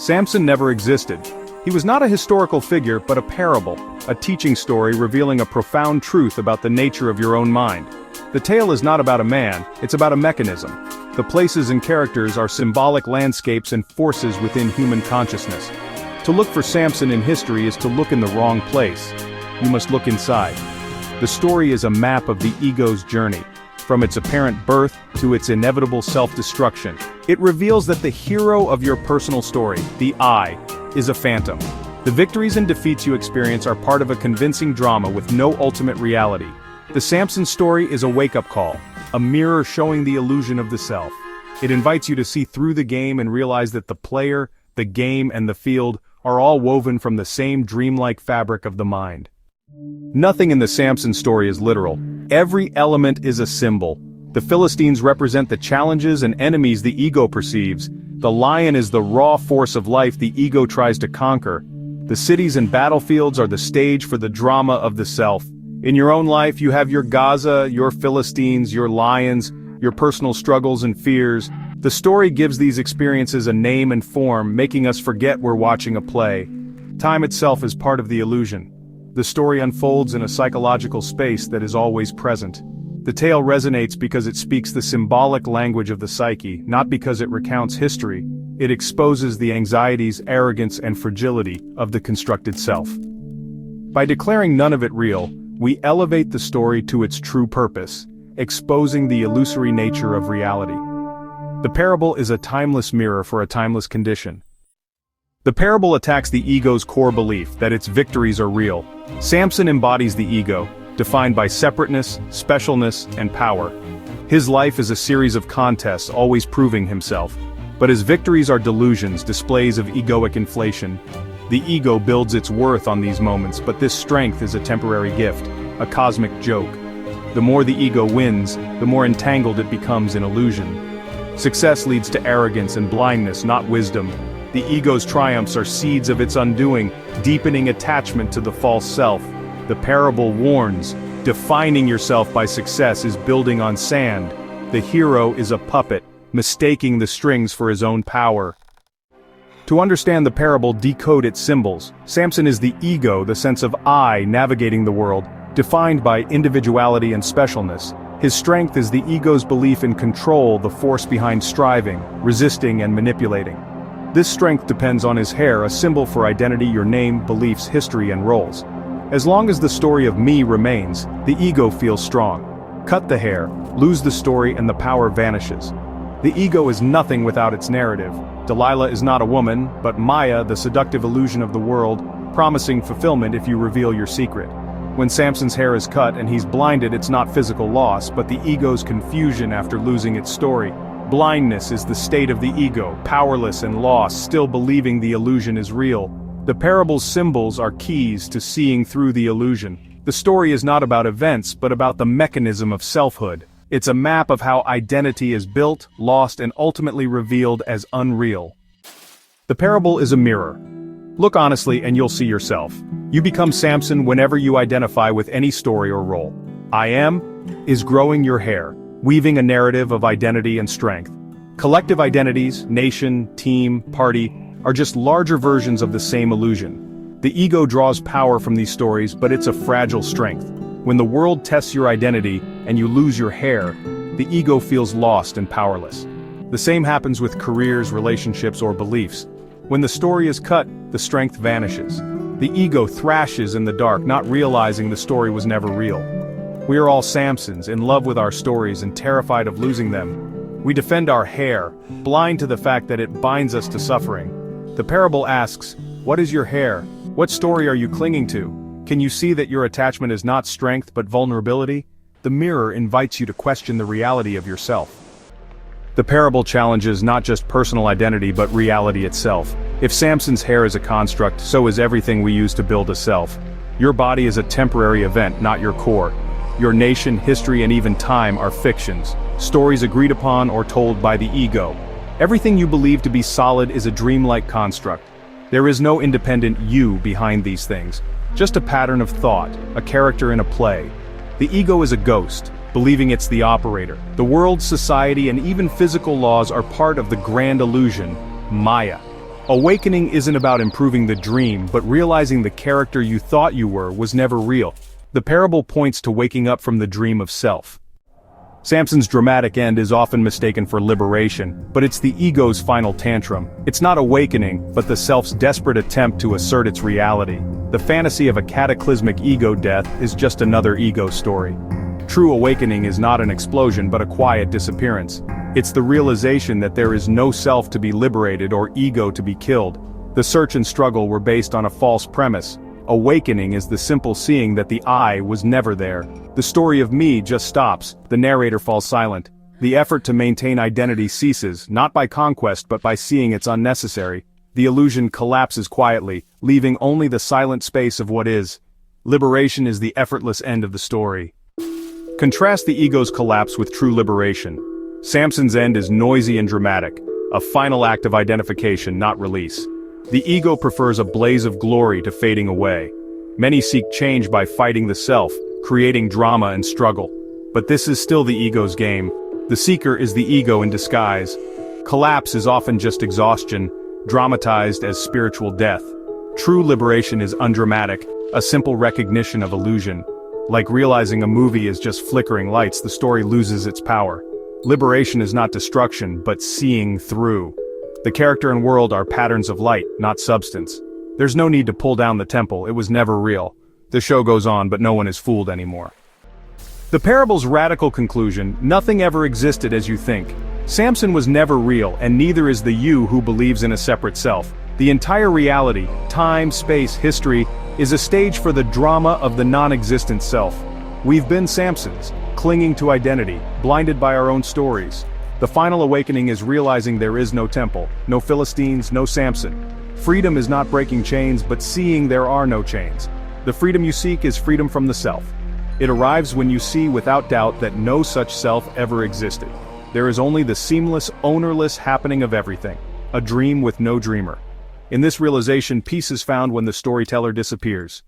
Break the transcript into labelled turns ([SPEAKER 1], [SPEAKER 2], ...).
[SPEAKER 1] Samson never existed. He was not a historical figure but a parable, a teaching story revealing a profound truth about the nature of your own mind. The tale is not about a man, it's about a mechanism. The places and characters are symbolic landscapes and forces within human consciousness. To look for Samson in history is to look in the wrong place. You must look inside. The story is a map of the ego's journey, from its apparent birth to its inevitable self-destruction. It reveals that the hero of your personal story, the I, is a phantom. The victories and defeats you experience are part of a convincing drama with no ultimate reality. The Samson story is a wake-up call, a mirror showing the illusion of the self. It invites you to see through the game and realize that the player, the game, and the field are all woven from the same dreamlike fabric of the mind. Nothing in the Samson story is literal. Every element is a symbol. The Philistines represent the challenges and enemies the ego perceives. The lion is the raw force of life the ego tries to conquer. The cities and battlefields are the stage for the drama of the self. In your own life, you have your Gaza, your Philistines, your lions, your personal struggles and fears. The story gives these experiences a name and form, making us forget we're watching a play. Time itself is part of the illusion. The story unfolds in a psychological space that is always present. The tale resonates because it speaks the symbolic language of the psyche, not because it recounts history. It exposes the anxieties, arrogance, and fragility of the constructed self. By declaring none of it real, we elevate the story to its true purpose, exposing the illusory nature of reality. The parable is a timeless mirror for a timeless condition. The parable attacks the ego's core belief that its victories are real. Samson embodies the ego, defined by separateness, specialness, and power. His life is a series of contests, always proving himself. But his victories are delusions, displays of egoic inflation. The ego builds its worth on these moments, but this strength is a temporary gift, a cosmic joke. The more the ego wins, the more entangled it becomes in illusion. Success leads to arrogance and blindness, not wisdom. The ego's triumphs are seeds of its undoing, deepening attachment to the false self. The parable warns, defining yourself by success is building on sand. The hero is a puppet, mistaking the strings for his own power. To understand the parable, decode its symbols. Samson is the ego, the sense of I navigating the world, defined by individuality and specialness. His strength is the ego's belief in control, the force behind striving, resisting, and manipulating. This strength depends on his hair, a symbol for identity, your name, beliefs, history, and roles. As long as the story of me remains, the ego feels strong. Cut the hair, lose the story, and the power vanishes. The ego is nothing without its narrative. Delilah is not a woman, but Maya, the seductive illusion of the world, promising fulfillment if you reveal your secret. When Samson's hair is cut and he's blinded, it's not physical loss, but the ego's confusion after losing its story. Blindness is the state of the ego, powerless and lost, still believing the illusion is real. The parable's symbols are keys to seeing through the illusion. The story is not about events, but about the mechanism of selfhood. It's a map of how identity is built, lost, and ultimately revealed as unreal. The parable is a mirror. Look honestly and you'll see yourself. You become Samson whenever you identify with any story or role. I am is growing your hair, weaving a narrative of identity and strength. Collective identities, nation, team, party, are just larger versions of the same illusion. The ego draws power from these stories, but it's a fragile strength. When the world tests your identity and you lose your hair, the ego feels lost and powerless. The same happens with careers, relationships, or beliefs. When the story is cut, the strength vanishes. The ego thrashes in the dark, not realizing the story was never real. We are all Samsons, in love with our stories and terrified of losing them. We defend our hair, blind to the fact that it binds us to suffering. The parable asks, what is your hair? What story are you clinging to? Can you see that your attachment is not strength but vulnerability? The mirror invites you to question the reality of yourself. The parable challenges not just personal identity but reality itself. If Samson's hair is a construct, so is everything we use to build a self. Your body is a temporary event, not your core. Your nation, history, and even time are fictions, stories agreed upon or told by the ego. Everything you believe to be solid is a dreamlike construct. There is no independent you behind these things, just a pattern of thought, a character in a play. The ego is a ghost, believing it's the operator. The world, society, and even physical laws are part of the grand illusion, Maya. Awakening isn't about improving the dream, but realizing the character you thought you were was never real. The parable points to waking up from the dream of self. Samson's dramatic end is often mistaken for liberation, but it's the ego's final tantrum. It's not awakening, but the self's desperate attempt to assert its reality. The fantasy of a cataclysmic ego death is just another ego story. True awakening is not an explosion but a quiet disappearance. It's the realization that there is no self to be liberated or ego to be killed. The search and struggle were based on a false premise. Awakening is the simple seeing that the I was never there. The story of me just stops, the narrator falls silent. The effort to maintain identity ceases, not by conquest but by seeing it's unnecessary. The illusion collapses quietly, leaving only the silent space of what is. Liberation is the effortless end of the story. Contrast the ego's collapse with true liberation. Samson's end is noisy and dramatic, a final act of identification, not release. The ego prefers a blaze of glory to fading away. Many seek change by fighting the self, creating drama and struggle. But this is still the ego's game. The seeker is the ego in disguise. Collapse is often just exhaustion, dramatized as spiritual death. True liberation is undramatic, a simple recognition of illusion. Like realizing a movie is just flickering lights, the story loses its power. Liberation is not destruction, but seeing through. The character and world are patterns of light, not substance. There's no need to pull down the temple, it was never real. The show goes on, but no one is fooled anymore. The parable's radical conclusion: nothing ever existed as you think. Samson was never real, and neither is the you who believes in a separate self. The entire reality, time, space, history, is a stage for the drama of the non-existent self. We've been Samsons, clinging to identity, blinded by our own stories. The final awakening is realizing there is no temple, no Philistines, no Samson. Freedom is not breaking chains, but seeing there are no chains. The freedom you seek is freedom from the self. It arrives when you see without doubt that no such self ever existed. There is only the seamless, ownerless happening of everything, a dream with no dreamer. In this realization, peace is found when the storyteller disappears.